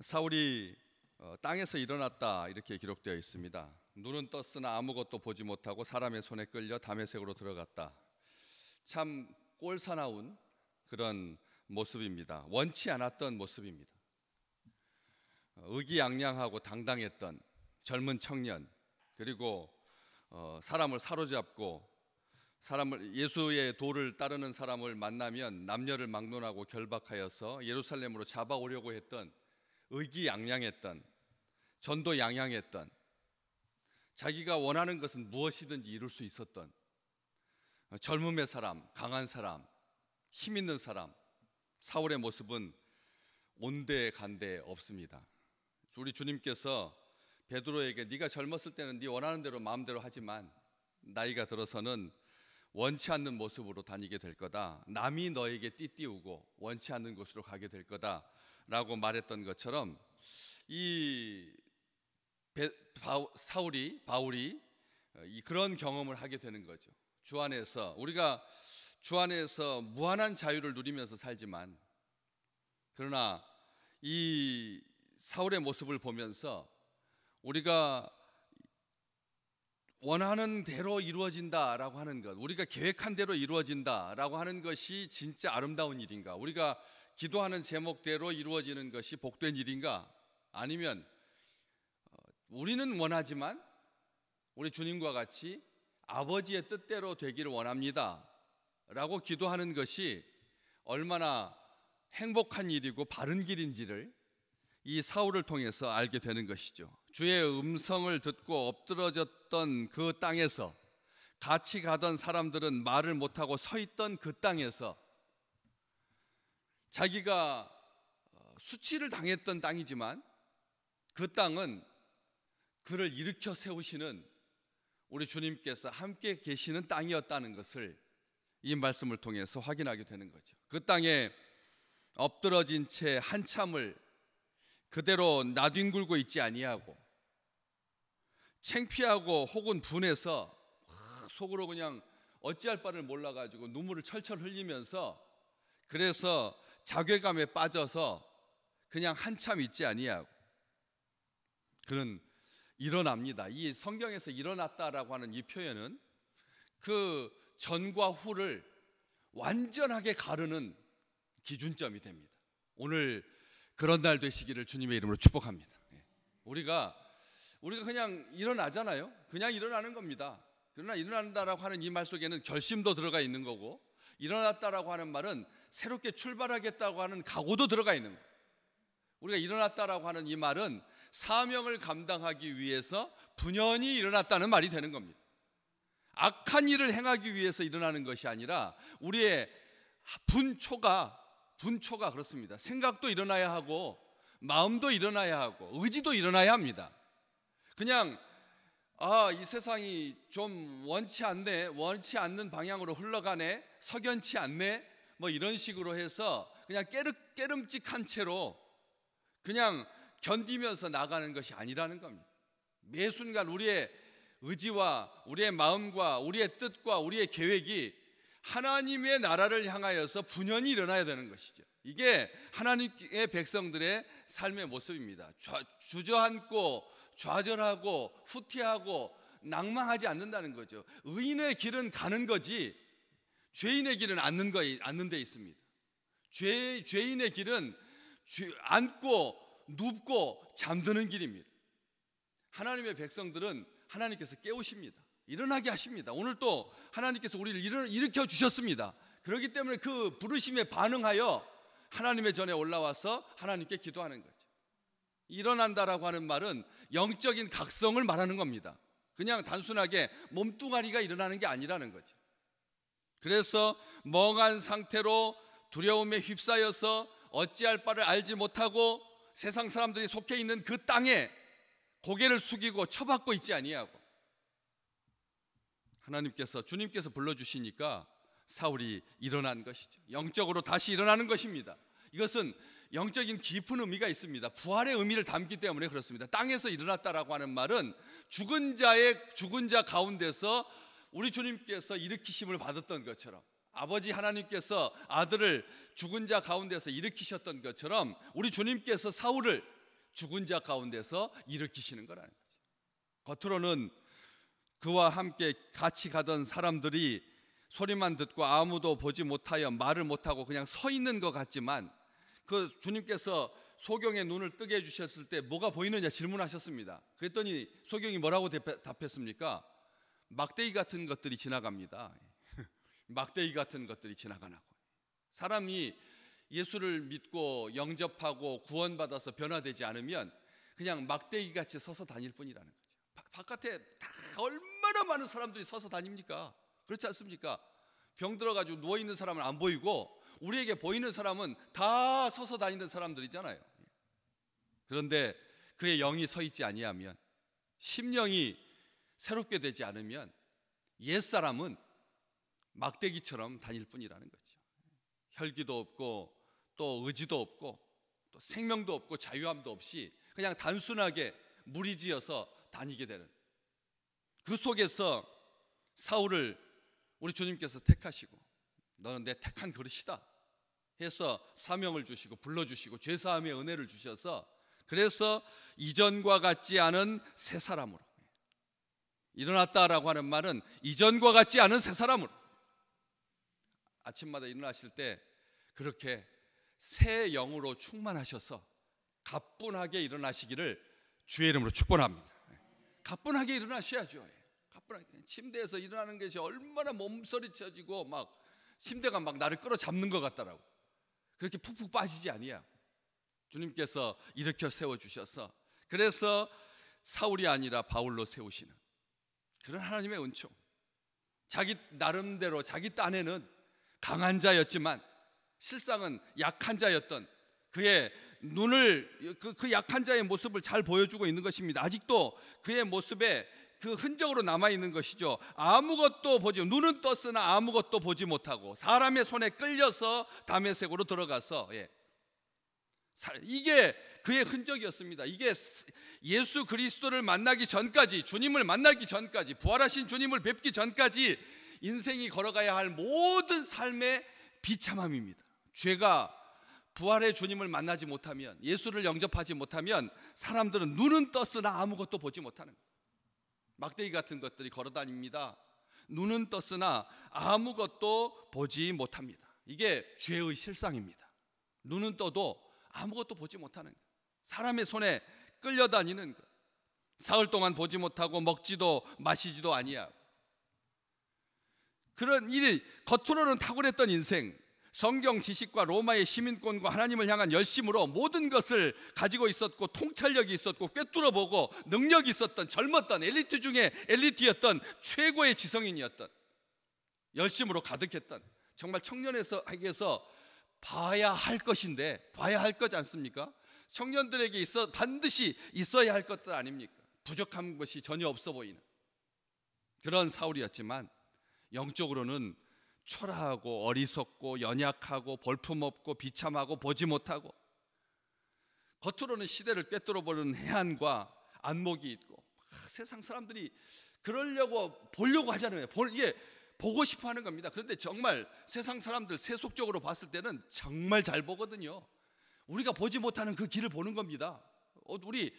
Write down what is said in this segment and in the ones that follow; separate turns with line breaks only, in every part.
사울이 땅에서 일어났다 이렇게 기록되어 있습니다. 눈은 떴으나 아무것도 보지 못하고 사람의 손에 끌려 다메섹으로 들어갔다. 참 꼴사나운 그런 모습입니다. 원치 않았던 모습입니다. 의기양양하고 당당했던 젊은 청년, 그리고 사람을 사로잡고 예수의 도를 따르는 사람을 만나면 남녀를 막론하고 결박하여서 예루살렘으로 잡아오려고 했던, 의기양양했던, 전도양양했던, 자기가 원하는 것은 무엇이든지 이룰 수 있었던 젊음의 사람, 강한 사람, 힘 있는 사람, 사울의 모습은 온데간데 없습니다. 우리 주님께서 베드로에게 네가 젊었을 때는 네 원하는 대로 마음대로 하지만 나이가 들어서는 원치 않는 모습으로 다니게 될 거다. 남이 너에게 띠띠우고 원치 않는 곳으로 가게 될 거다 라고 말했던 것처럼 이 바울이 그런 경험을 하게 되는 거죠. 우리가 주 안에서 무한한 자유를 누리면서 살지만, 그러나 이 사울의 모습을 보면서 우리가 원하는 대로 이루어진다라고 하는 것, 우리가 계획한 대로 이루어진다라고 하는 것이 진짜 아름다운 일인가? 우리가 기도하는 제목대로 이루어지는 것이 복된 일인가? 아니면 우리는 원하지만 우리 주님과 같이 아버지의 뜻대로 되기를 원합니다 라고 기도하는 것이 얼마나 행복한 일이고 바른 길인지를 이 사울을 통해서 알게 되는 것이죠. 주의 음성을 듣고 엎드러졌던 그 땅에서, 같이 가던 사람들은 말을 못하고 서 있던 그 땅에서, 자기가 수치를 당했던 땅이지만 그 땅은 그를 일으켜 세우시는 우리 주님께서 함께 계시는 땅이었다는 것을 이 말씀을 통해서 확인하게 되는 거죠. 그 땅에 엎드러진 채 한참을 그대로 나뒹굴고 있지 아니하고, 창피하고 혹은 분해서 속으로 그냥 어찌할 바를 몰라가지고 눈물을 철철 흘리면서, 그래서 자괴감에 빠져서 그냥 한참 있지 아니하고 그는 일어납니다. 이 성경에서 일어났다라고 하는 이 표현은 그 전과 후를 완전하게 가르는 기준점이 됩니다. 오늘 그런 날 되시기를 주님의 이름으로 축복합니다. 우리가 그냥 일어나잖아요. 그냥 일어나는 겁니다. 그러나 일어난다라고 하는 이 말 속에는 결심도 들어가 있는 거고, 일어났다라고 하는 말은 새롭게 출발하겠다고 하는 각오도 들어가 있는 거예요. 우리가 일어났다라고 하는 이 말은 사명을 감당하기 위해서 분연히 일어났다는 말이 되는 겁니다. 악한 일을 행하기 위해서 일어나는 것이 아니라 우리의 분초가 그렇습니다. 생각도 일어나야 하고, 마음도 일어나야 하고, 의지도 일어나야 합니다. 그냥 이 세상이 좀 원치 않는 방향으로 흘러가네, 석연치 않네, 뭐 이런 식으로 해서 그냥 깨름직한 채로 그냥 견디면서 나가는 것이 아니라는 겁니다. 매 순간 우리의 의지와 우리의 마음과 우리의 뜻과 우리의 계획이 하나님의 나라를 향하여서 분연히 일어나야 되는 것이죠. 이게 하나님의 백성들의 삶의 모습입니다. 주저앉고 좌절하고 후퇴하고 낭망하지 않는다는 거죠. 의인의 길은 가는 거지 죄인의 길은 앉는 데 있습니다. 죄인의 길은 앉고 눕고 잠드는 길입니다. 하나님의 백성들은 하나님께서 깨우십니다. 일어나게 하십니다. 오늘 또 하나님께서 우리를 일으켜 주셨습니다. 그렇기 때문에 그 부르심에 반응하여 하나님의 전에 올라와서 하나님께 기도하는 거죠. 일어난다라고 하는 말은 영적인 각성을 말하는 겁니다. 그냥 단순하게 몸뚱아리가 일어나는 게 아니라는 거죠. 그래서 멍한 상태로 두려움에 휩싸여서 어찌할 바를 알지 못하고 세상 사람들이 속해 있는 그 땅에 고개를 숙이고 처박고 있지 아니하고, 주님께서 불러주시니까 사울이 일어난 것이죠. 영적으로 다시 일어나는 것입니다. 이것은 영적인 깊은 의미가 있습니다. 부활의 의미를 담기 때문에 그렇습니다. 땅에서 일어났다라고 하는 말은 죽은 자 가운데서 우리 주님께서 일으키심을 받았던 것처럼, 아버지 하나님께서 아들을 죽은 자 가운데서 일으키셨던 것처럼 우리 주님께서 사울을 죽은 자 가운데서 일으키시는 거라는 거죠. 겉으로는 그와 함께 같이 가던 사람들이 소리만 듣고 아무도 보지 못하여 말을 못하고 그냥 서 있는 것 같지만, 그 주님께서 소경의 눈을 뜨게 해주셨을 때 뭐가 보이느냐 질문하셨습니다. 그랬더니 소경이 뭐라고 답했습니까? 막대기 같은 것들이 지나갑니다. 막대기 같은 것들이 지나가나고. 사람이 예수를 믿고 영접하고 구원받아서 변화되지 않으면 그냥 막대기 같이 서서 다닐 뿐이라는 거죠. 바깥에 다 얼마나 많은 사람들이 서서 다닙니까? 그렇지 않습니까? 병 들어가지고 누워있는 사람은 안 보이고 우리에게 보이는 사람은 다 서서 다니는 사람들이잖아요. 그런데 그의 영이 서 있지 아니하면, 심령이 새롭게 되지 않으면 옛사람은 막대기처럼 다닐 뿐이라는 거죠. 혈기도 없고 또 의지도 없고 또 생명도 없고 자유함도 없이 그냥 단순하게 무리지어서 다니게 되는, 그 속에서 사울을 우리 주님께서 택하시고 너는 내 택한 그릇이다 해서 사명을 주시고 불러주시고 죄사함의 은혜를 주셔서, 그래서 이전과 같지 않은 새 사람으로 일어났다라고 하는 말은 이전과 같지 않은 새 사람으로 아침마다 일어나실 때 그렇게 새 영으로 충만하셔서 가뿐하게 일어나시기를 주의 이름으로 축복합니다. 가뿐하게 일어나셔야죠. 가뿐하게. 침대에서 일어나는 것이 얼마나 몸서리쳐지고 막 침대가 막 나를 끌어잡는 것 같더라고. 그렇게 푹푹 빠지지 아니야. 주님께서 일으켜 세워주셔서, 그래서 사울이 아니라 바울로 세우시는 그런 하나님의 은총. 자기 나름대로 자기 딴에는 강한 자였지만 실상은 약한 자였던 그의 눈을, 그 약한 자의 모습을 잘 보여주고 있는 것입니다. 아직도 그의 모습에 그 흔적으로 남아있는 것이죠. 아무것도 보지, 눈은 떴으나 아무것도 보지 못하고 사람의 손에 끌려서 다메섹으로 들어가서, 이게 그의 흔적이었습니다. 이게 예수 그리스도를 만나기 전까지, 주님을 만나기 전까지, 부활하신 주님을 뵙기 전까지 인생이 걸어가야 할 모든 삶의 비참함입니다. 죄가 부활의 주님을 만나지 못하면, 예수를 영접하지 못하면 사람들은 눈은 떴으나 아무것도 보지 못하는 거예요. 막대기 같은 것들이 걸어다닙니다. 눈은 떴으나 아무것도 보지 못합니다. 이게 죄의 실상입니다. 눈은 떠도 아무것도 보지 못하는 것, 사람의 손에 끌려다니는 것, 사흘 동안 보지 못하고 먹지도 마시지도 아니하고, 그런 일이 겉으로는 탁월했던 인생, 성경 지식과 로마의 시민권과 하나님을 향한 열심으로 모든 것을 가지고 있었고 통찰력이 있었고 꿰뚫어보고 능력이 있었던, 젊었던 엘리트 중에 엘리트였던 최고의 지성인이었던, 열심으로 가득했던, 정말 청년에게서 봐야 할 것인데 봐야 할 것 않습니까? 청년들에게 반드시 있어야 할 것들 아닙니까? 부족한 것이 전혀 없어 보이는 그런 사울이었지만 영적으로는 초라하고 어리석고 연약하고 볼품없고 비참하고 보지 못하고, 겉으로는 시대를 꿰뚫어보는 해안과 안목이 있고, 세상 사람들이 그러려고 보려고 하잖아요. 이게 보고 싶어 하는 겁니다. 그런데 정말 세상 사람들 세속적으로 봤을 때는 정말 잘 보거든요. 우리가 보지 못하는 그 길을 보는 겁니다. 우리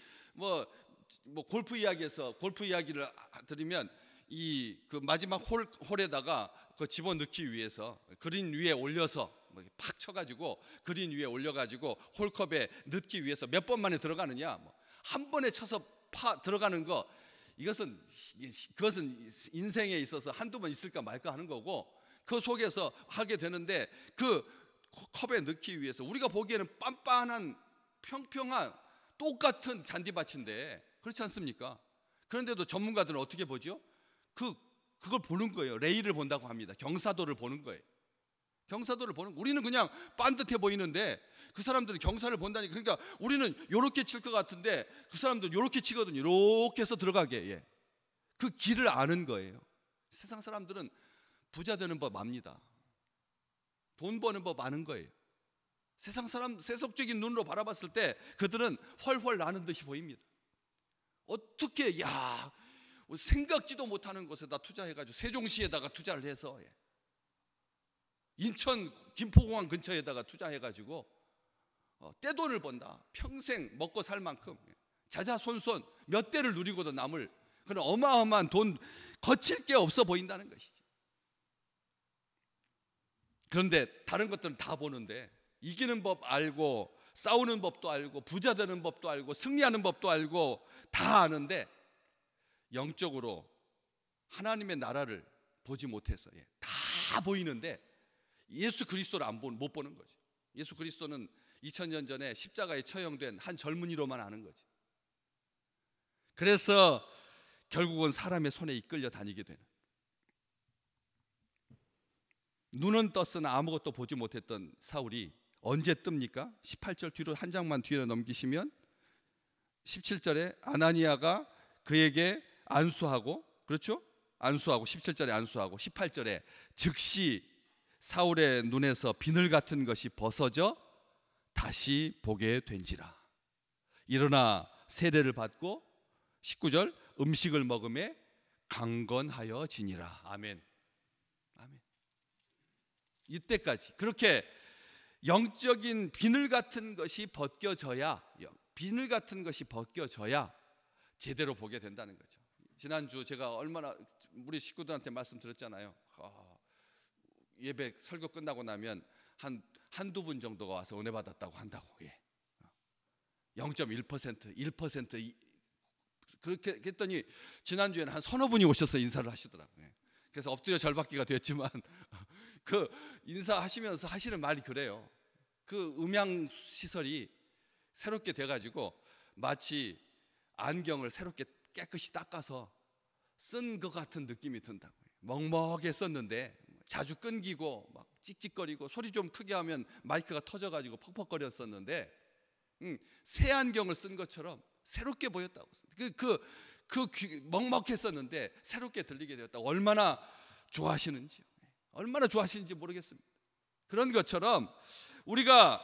골프 이야기를 드리면, 그 마지막 홀에다가 그 집어넣기 위해서 그린 위에 올려서 팍 쳐가지고 그린 위에 올려가지고 홀컵에 넣기 위해서 몇 번 만에 들어가느냐, 한 번에 쳐서 들어가는 거, 그것은 인생에 있어서 한두 번 있을까 말까 하는 거고, 그 속에서 하게 되는데, 그 컵에 넣기 위해서 우리가 보기에는 빤빤한 평평한 똑같은 잔디밭인데, 그렇지 않습니까? 그런데도 전문가들은 어떻게 보죠? 그걸 보는 거예요. 레일을 본다고 합니다. 경사도를 보는 거예요. 경사도를 보는, 우리는 그냥 반듯해 보이는데 그 사람들은 경사를 본다니까. 그러니까 우리는 요렇게 칠 것 같은데 그 사람들은 요렇게 치거든요. 요렇게 해서 들어가게. 그 길을 아는 거예요. 세상 사람들은 부자 되는 법 압니다. 돈 버는 법 아는 거예요. 세상 사람 세속적인 눈으로 바라봤을 때 그들은 훨훨 나는 듯이 보입니다. 어떻게 생각지도 못하는 곳에다 투자해가지고 세종시에다가 투자를 해서, 인천 김포공항 근처에다가 투자해가지고 떼돈을 번다. 평생 먹고 살 만큼 자자손손 몇 대를 누리고도 남을 그런 어마어마한 돈, 거칠 게 없어 보인다는 것이지. 그런데 다른 것들은 다 보는데 이기는 법 알고, 싸우는 법도 알고, 부자 되는 법도 알고, 승리하는 법도 알고 다 아는데 영적으로 하나님의 나라를 보지 못해서 다 보이는데 예수 결국리스도를 못 보는 거죠. 예수 그리스도는 2000년 전에 십자가에 처형된 한 젊은이로만 아는 거지. 그래서 결국은 사람의 손에 이끌려 다니게 되는, 눈은 떴으나 아무것도 보지 못했던 사울이 언제 뜹니까? 18절 뒤로 한 장만 뒤로 넘기시면 17절에 아나니아가 그에게 안수하고, 그렇죠? 안수하고 17절에 안수하고 18절에 즉시 사울의 눈에서 비늘 같은 것이 벗어져 다시 보게 된지라. 일어나 세례를 받고 19절 음식을 먹음에 강건하여지니라. 아멘. 아멘. 이때까지 그렇게 영적인 비늘 같은 것이 벗겨져야, 비늘 같은 것이 벗겨져야 제대로 보게 된다는 거죠. 지난주 제가 얼마나 우리 식구들한테 말씀드렸잖아요. 예배 설교 끝나고 나면 한두 분 정도가 와서 은혜 받았다고 한다고. 0.1%, 1% 그렇게 했더니 지난주에는 한 서너 분이 오셔서 인사를 하시더라고요. 그래서 엎드려 절받기가 됐지만 그 인사하시면서 하시는 말이 그래요. 그 음향 시설이 새롭게 돼가지고 마치 안경을 새롭게 깨끗이 닦아서 쓴 것 같은 느낌이 든다고요. 먹먹했었는데 자주 끊기고 막 찍찍거리고 소리 좀 크게 하면 마이크가 터져가지고 퍽퍽거렸었는데 새 안경을 쓴 것처럼 새롭게 보였다고. 먹먹했었는데 새롭게 들리게 되었다고. 얼마나 좋아하시는지, 얼마나 좋아하시는지 모르겠습니다. 그런 것처럼 우리가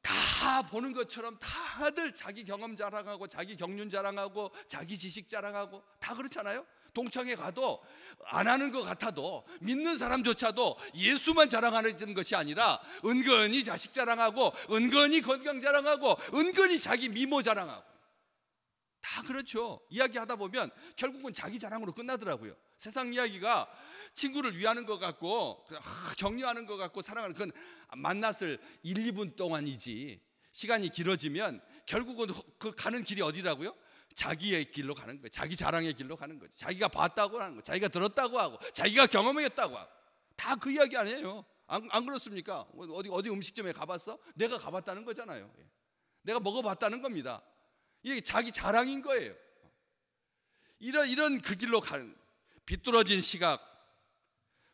다 보는 것처럼 다들 자기 경험 자랑하고 자기 경륜 자랑하고 자기 지식 자랑하고 다 그렇잖아요. 동창회 가도 안 하는 것 같아도 믿는 사람조차도 예수만 자랑하는 것이 아니라 은근히 자식 자랑하고 은근히 건강 자랑하고 은근히 자기 미모 자랑하고 다 그렇죠. 이야기하다 보면 결국은 자기 자랑으로 끝나더라고요. 세상 이야기가 친구를 위하는 것 같고 격려하는 것 같고 사랑하는, 그건 만났을 1, 2분 동안이지 시간이 길어지면 결국은 그 가는 길이 어디라고요? 자기의 길로 가는 거예요. 자기 자랑의 길로 가는 거죠. 자기가 봤다고 하는 거, 자기가 들었다고 하고 자기가 경험했다고 하고 다 그 이야기 아니에요. 안 그렇습니까? 어디 음식점에 가봤어? 내가 가봤다는 거잖아요. 내가 먹어봤다는 겁니다. 이게 자기 자랑인 거예요. 이런 그 길로 가는, 비뚤어진 시각,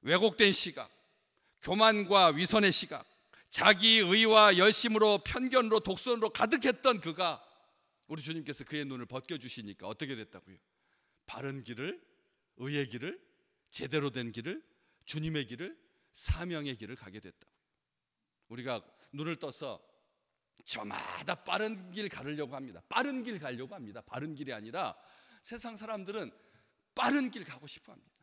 왜곡된 시각, 교만과 위선의 시각, 자기 의와 열심으로 편견으로 독선으로 가득했던 그가, 우리 주님께서 그의 눈을 벗겨주시니까 어떻게 됐다고요? 바른 길을, 의의 길을, 제대로 된 길을, 주님의 길을, 사명의 길을 가게 됐다고요. 우리가 눈을 떠서 저마다 빠른 길 가려고 합니다. 빠른 길 가려고 합니다. 바른 길이 아니라 세상 사람들은 빠른 길 가고 싶어 합니다.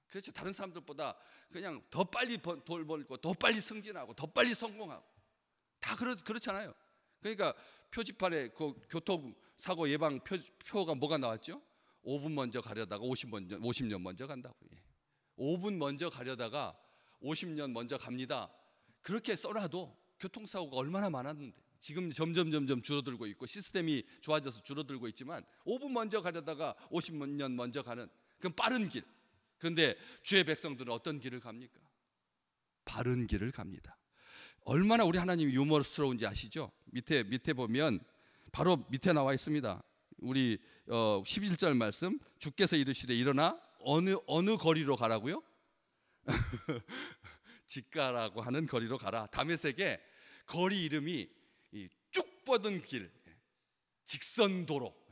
그렇죠. 다른 사람들보다 그냥 더 빨리 돈 벌고 더 빨리 승진하고 더 빨리 성공하고 다 그렇잖아요. 그러니까 표지판에 그 교통사고 예방 표가 뭐가 나왔죠? 5분 먼저 가려다가 50년 먼저 간다고. 5분 먼저 가려다가 50년 먼저 갑니다. 그렇게 써놔도 교통사고가 얼마나 많았는데 지금 점점 줄어들고 있고 시스템이 좋아져서 줄어들고 있지만 5분 먼저 가려다가 50년 먼저 가는 그건 빠른 길. 그런데 주의 백성들은 어떤 길을 갑니까? 바른 길을 갑니다. 얼마나 우리 하나님이 유머스러운지 아시죠? 밑에 보면 바로 밑에 나와 있습니다. 우리 11절 말씀, 주께서 이르시되 일어나 어느 거리로 가라고요? 직가라고 하는 거리로 가라. 다메섹의 거리 이름이 쭉 뻗은 길, 직선도로.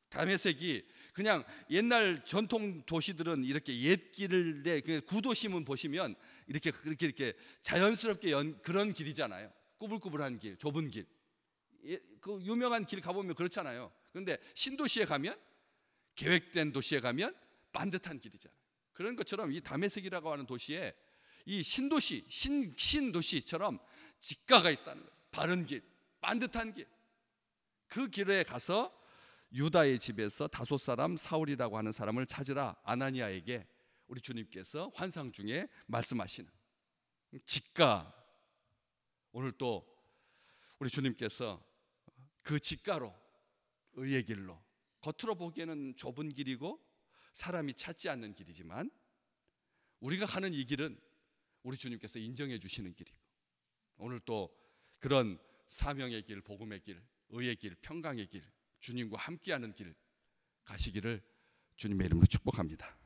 다메섹이 그냥 옛날 전통 도시들은 이렇게 옛 길을 구도심은 보시면 이렇게 자연스럽게 그런 길이잖아요. 꾸불꾸불한 길, 좁은 길. 그 유명한 길 가보면 그렇잖아요. 그런데 신도시에 가면, 계획된 도시에 가면 반듯한 길이잖아요. 그런 것처럼 이 다메섹이라고 하는 도시에 이 신도시처럼 직가가 있다는 거죠. 바른 길, 반듯한 길, 그 길에 가서 유다의 집에서 다소 사람 사울이라고 하는 사람을 찾으라. 아나니아에게 우리 주님께서 환상 중에 말씀하시는 직가, 오늘 또 우리 주님께서 그 직가로, 의의 길로, 겉으로 보기에는 좁은 길이고 사람이 찾지 않는 길이지만 우리가 가는 이 길은 우리 주님께서 인정해 주시는 길이고, 오늘 또 그런 사명의 길, 복음의 길, 의의 길, 평강의 길, 주님과 함께하는 길 가시기를 주님의 이름으로 축복합니다.